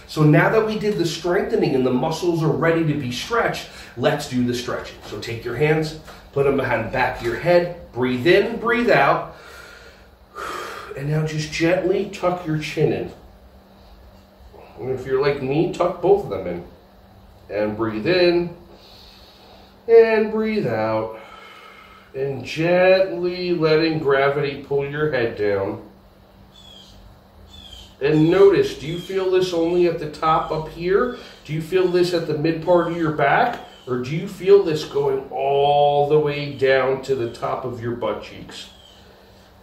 So now that we did the strengthening and the muscles are ready to be stretched, let's do the stretching. So take your hands, put them behind the back of your head, breathe in, breathe out, and now just gently tuck your chin in. And if you're like me, tuck both of them in. And breathe in, and breathe out, and gently letting gravity pull your head down. And notice, do you feel this only at the top up here? Do you feel this at the mid part of your back? Or do you feel this going all the way down to the top of your butt cheeks?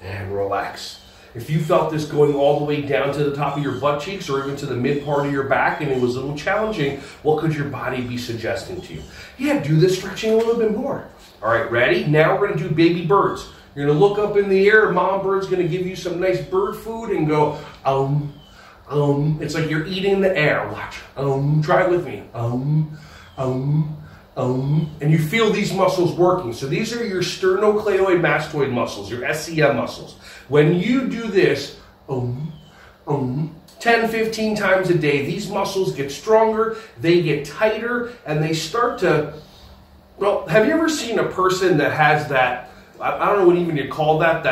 And relax. If you felt this going all the way down to the top of your butt cheeks or even to the mid part of your back and it was a little challenging, what could your body be suggesting to you? Yeah, do this stretching a little bit more. All right, ready? Now we're going to do baby birds. You're going to look up in the air. Mom bird's going to give you some nice bird food and go, It's like you're eating the air. Watch. Try it with me. And you feel these muscles working. So these are your sternocleidoid mastoid muscles, your SCM muscles. When you do this, 10, 15 times a day, these muscles get stronger, they get tighter, and they start to, well, have you ever seen a person that has that, I don't know what even you call that,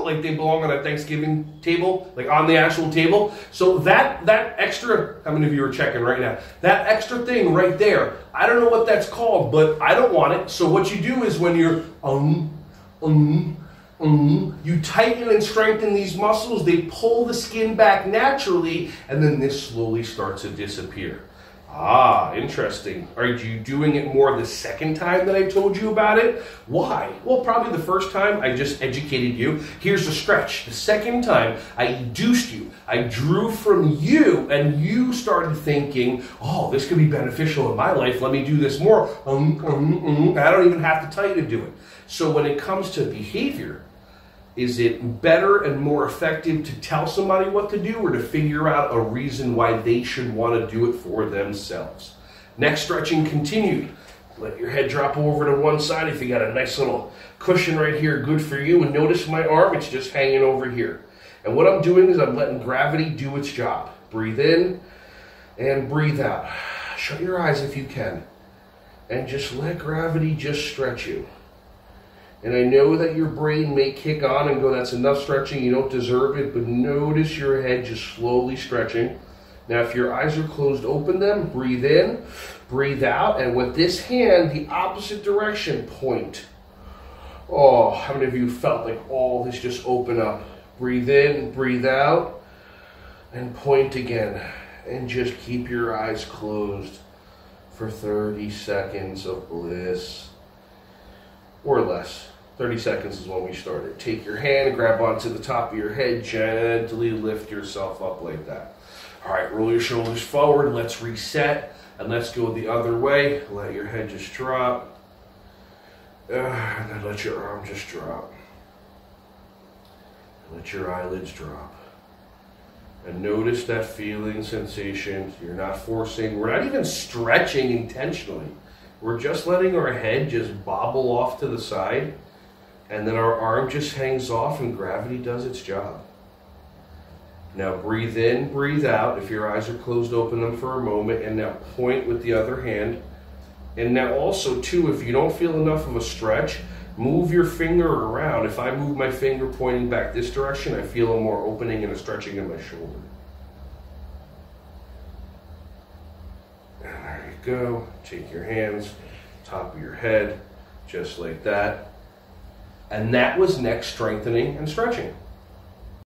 like they belong on a Thanksgiving table, like on the actual table. So that extra, how many of you are checking right now? That extra thing right there, I don't know what that's called, but I don't want it. So what you do is when you're, you tighten and strengthen these muscles, they pull the skin back naturally, and then this slowly starts to disappear. Ah, interesting. Are you doing it more the second time that I told you about it? Why? Well, probably the first time I just educated you. Here's the stretch. The second time I induced you. I drew from you and you started thinking, oh, this could be beneficial in my life. Let me do this more. I don't even have to tell you to do it. So when it comes to behavior, is it better and more effective to tell somebody what to do or to figure out a reason why they should want to do it for themselves? Next stretching continued. Let your head drop over to one side. If you got a nice little cushion right here, good for you. And notice my arm, it's just hanging over here. And what I'm doing is I'm letting gravity do its job. Breathe in and breathe out. Shut your eyes if you can. And just let gravity just stretch you. And I know that your brain may kick on and go, that's enough stretching, you don't deserve it, but notice your head just slowly stretching. Now, if your eyes are closed, open them, breathe in, breathe out, and with this hand, the opposite direction, point. Oh, how many of you felt like all this just open up? Breathe in, breathe out, and point again. And just keep your eyes closed for 30 seconds of bliss, or less. 30 seconds is when we started. Take your hand, grab onto the top of your head, gently lift yourself up like that. All right, roll your shoulders forward, let's reset, and let's go the other way. Let your head just drop, and then let your arm just drop. Let your eyelids drop. And notice that feeling, sensation. You're not forcing, we're not even stretching intentionally. We're just letting our head just bobble off to the side, and then our arm just hangs off and gravity does its job. Now breathe in, breathe out. If your eyes are closed, open them for a moment, and now point with the other hand. And now also too, if you don't feel enough of a stretch, move your finger around. If I move my finger pointing back this direction, I feel a more opening and a stretching in my shoulder. And there you go. Take your hands, top of your head, just like that. And that was neck strengthening and stretching.